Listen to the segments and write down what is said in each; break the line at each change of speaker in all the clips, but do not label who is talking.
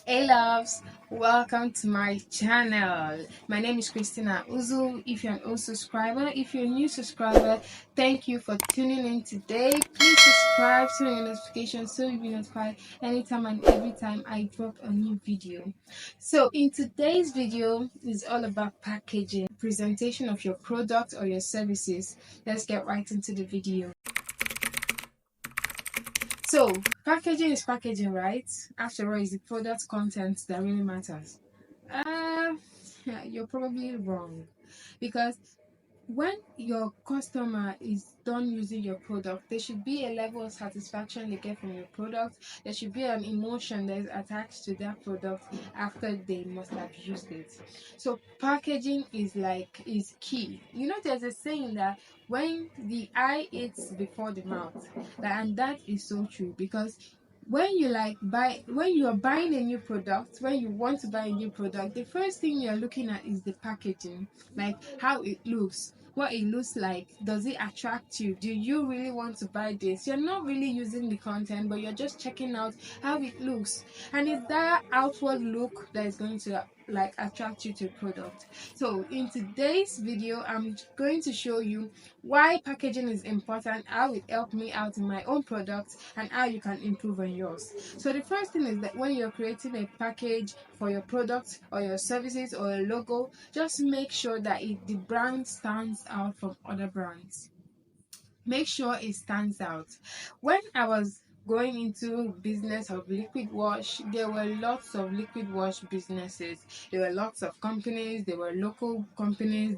Hey loves, welcome to my channel. My name is Christina Uzu. If you're an old subscriber, if you're a new subscriber, thank you for tuning in today. Please subscribe, turn on your notifications so you'll be notified anytime and every time I drop a new video. So in today's video is all about packaging, presentation of your product or your services. Let's get right into the video. So, packaging is packaging, right? After all, it's the product content that really matters. Yeah, you're probably wrong because when your customer is done using your product, there should be a level of satisfaction they get from your product. There should be an emotion that is attached to that product after they must have used it. So packaging is key. You know, there's a saying that when the eye eats before the mouth, and that is so true because when you're buying a new product, when you want to buy a new product, the first thing you're looking at is the packaging, like how it looks, what it looks like. Does it attract you? Do you really want to buy this? You're not really using the content, but you're just checking out how it looks, and it's that outward look that is going to attract you to the product. So in today's video, I'm going to show you why packaging is important, how it helped me out in my own product, and how you can improve on yours. So the first thing is that when you're creating a package for your product or your services or a logo, just make sure that the brand stands out from other brands. Make sure it stands out. When I was going into business of liquid wash, there were lots of liquid wash businesses. There were lots of companies, there were local companies,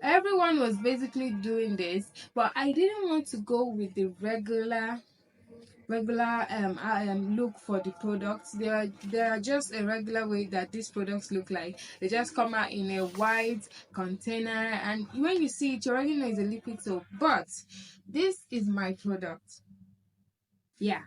everyone was basically doing this, but I didn't want to go with the regular look for the products. They are just a regular way that these products look like. They just come out in a white container, and when you see it, you already know it's a liquid soap. But this is my product. Yeah,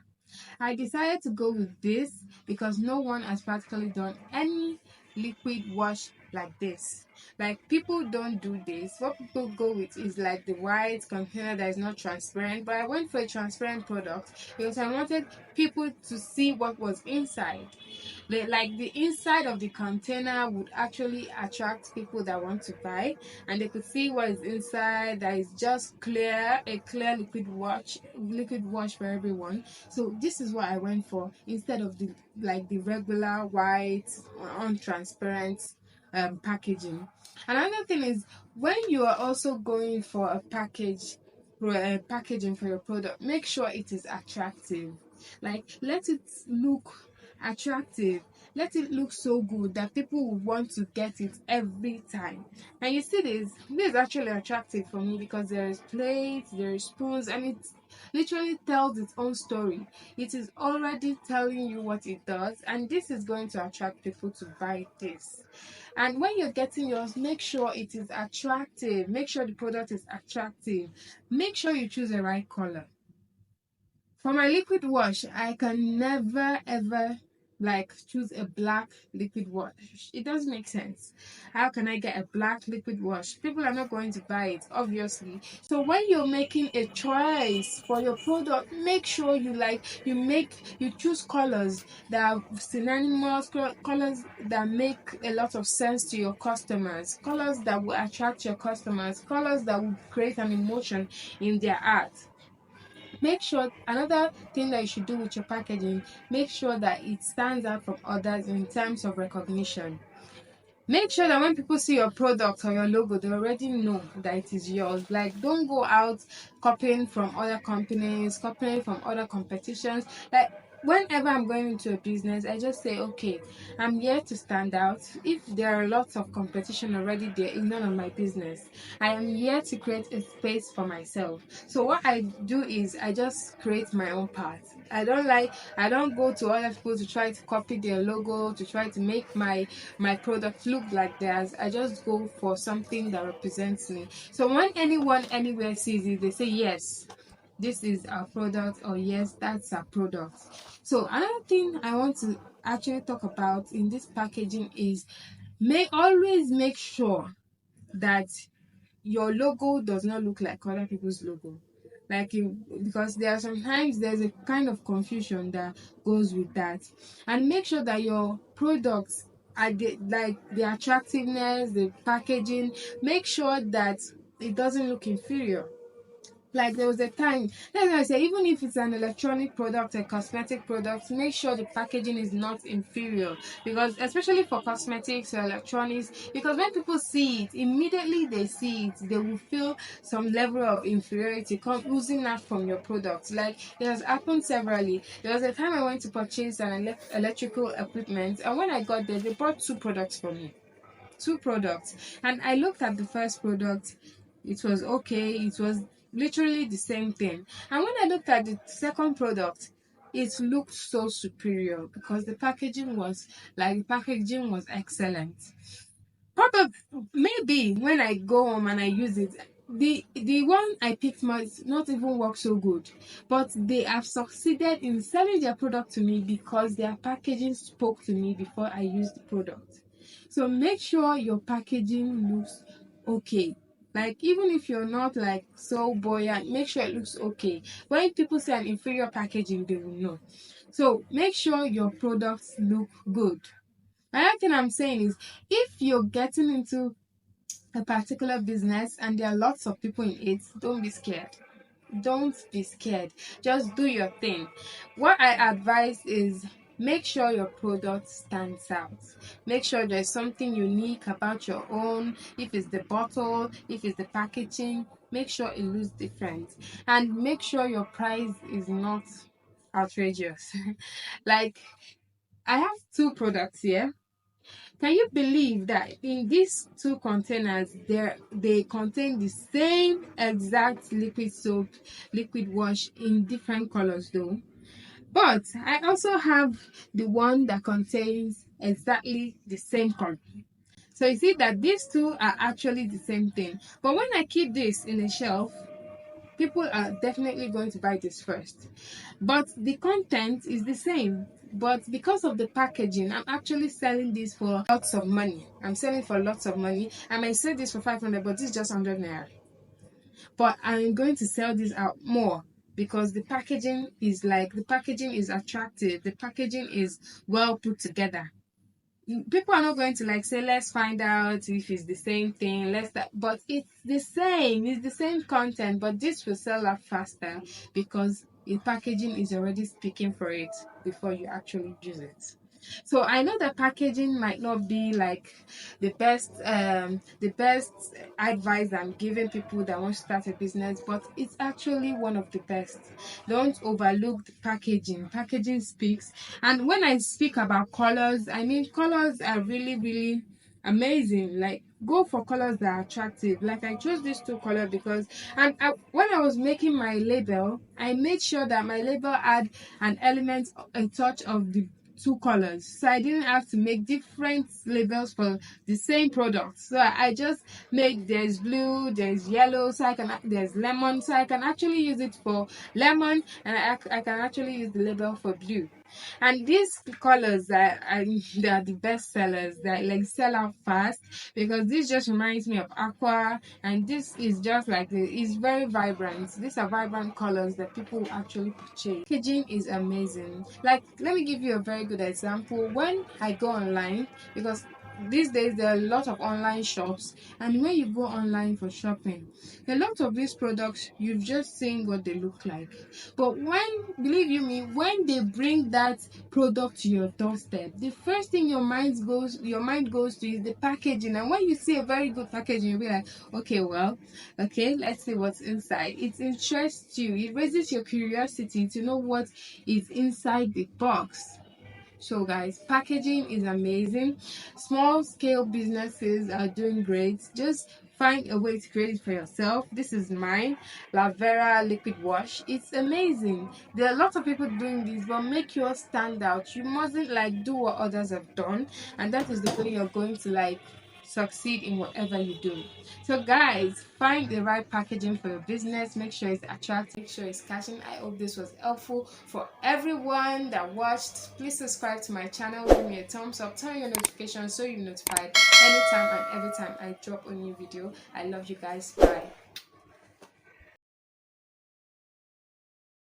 I decided to go with this because no one has practically done any liquid wash like this. Like, people don't do this. What people go with is like the white container that is not transparent. But I went for a transparent product because I wanted people to see what was inside. The inside of the container would actually attract people that want to buy, and they could see what is inside. That is just clear, a clear liquid wash for everyone. So this is what I went for instead of the regular white untransparent packaging. Another thing is, when you are also going for a packaging for your product, make sure it is attractive. Like, let it look attractive, let it look so good that people will want to get it every time. And you see, this is actually attractive for me because there is plates, there is spoons, and it literally tells its own story. It is already telling you what it does, and this is going to attract people to buy this. And when you're getting yours, make sure it is attractive, make sure the product is attractive, make sure you choose the right color. For my liquid wash, I can never ever choose a black liquid wash. It doesn't make sense. How can I get a black liquid wash? People are not going to buy it, obviously. So when you're making a choice for your product, make sure you choose colors that are synonymous, colors that make a lot of sense to your customers, colors that will attract your customers, colors that will create an emotion in their art. Make sure, another thing that you should do with your packaging, make sure that it stands out from others in terms of recognition. Make sure that when people see your product or your logo, they already know that it is yours. Like, don't go out copying from other companies, copying from other competitions. Like, whenever I'm going into a business, I just say, okay, I'm here to stand out. If there are lots of competition already there, it's none of my business. I am here to create a space for myself. So what I do is I just create my own path. I don't go to other people to try to copy their logo, to try to make my product look like theirs. I just go for something that represents me. So when anyone anywhere sees it, they say, yes, this is our product, or yes, that's our product. So another thing I want to actually talk about in this packaging is, always make sure that your logo does not look like other people's logo. Because there are sometimes there's a kind of confusion that goes with that. And make sure that your products are the attractiveness, the packaging, make sure that it doesn't look inferior. Like there was a time, that's why I say, even if it's an electronic product, a cosmetic product, make sure the packaging is not inferior. Because especially for cosmetics or electronics, because when people see it, immediately they see it, they will feel some level of inferiority oozing out from your product. Like it has happened severally. There was a time I went to purchase an electrical equipment, and when I got there, they brought two products for me. Two products. And I looked at the first product, it was okay, it was literally the same thing. And when I looked at the second product, it looked so superior because the packaging was excellent. Probably, maybe when I go home and I use it, the one I picked might not even work so good, but they have succeeded in selling their product to me because their packaging spoke to me before I used the product. So make sure your packaging looks okay. Like even if you're not like so buoyant, make sure it looks okay. When people say an inferior packaging, they will know. So make sure your products look good. Another thing I'm saying is, if you're getting into a particular business and there are lots of people in it, don't be scared. Don't be scared. Just do your thing. What I advise is, make sure your product stands out. Make sure there's something unique about your own. If it's the bottle, if it's the packaging, make sure it looks different. And make sure your price is not outrageous. Like, I have two products here. Can you believe that in these two containers, they contain the same exact liquid soap, liquid wash in different colors though? But I also have the one that contains exactly the same color. So you see that these two are actually the same thing. But when I keep this in a shelf, people are definitely going to buy this first. But the content is the same. But because of the packaging, I'm actually selling this for lots of money. I'm selling for lots of money. I might sell this for 500, but this is just 100 naira. But I'm going to sell this out more because the packaging is attractive. The packaging is well put together. People are not going to like say, let's find out if it's the same thing, but it's the same content, but this will sell out faster because the packaging is already speaking for it before you actually use it. So I know that packaging might not be like the best advice I'm giving people that want to start a business, but it's actually one of the best. Don't overlook the packaging. Packaging speaks. And when I speak about colors, I mean colors are really, really amazing. Like, go for colors that are attractive. Like, I chose these two colors because, when I was making my label, I made sure that my label had an element, a touch of the two colors, so I didn't have to make different labels for the same product. So I just made, there's blue, there's yellow, there's lemon, so I can actually use it for lemon, and I can actually use the label for blue. And these colors they are the best sellers. They like sell out fast because this just reminds me of aqua, and this is just like it's very vibrant. These are vibrant colors that people actually purchase. Packaging is amazing. Like, let me give you a very good example. When I go online, because these days there are a lot of online shops, and when you go online for shopping, a lot of these products you've just seen what they look like. But believe you me, when they bring that product to your doorstep, the first thing your mind goes to is the packaging. And when you see a very good packaging, you'll be like, okay, well, okay, let's see what's inside. It interests you. It raises your curiosity to know what is inside the box. So guys, packaging is amazing. Small scale businesses are doing great. Just find a way to create it for yourself. This is mine, Lavera liquid wash. It's amazing. There are a lot of people doing this, but make yours stand out. You mustn't like do what others have done, and that is the way you're going to like succeed in whatever you do. So guys, find the right packaging for your business. Make sure it's attractive, make sure it's catching. I hope this was helpful for everyone that watched. Please subscribe to my channel, give me a thumbs up, turn on your notifications so you're notified anytime and every time I drop a new video. I love you guys. Bye.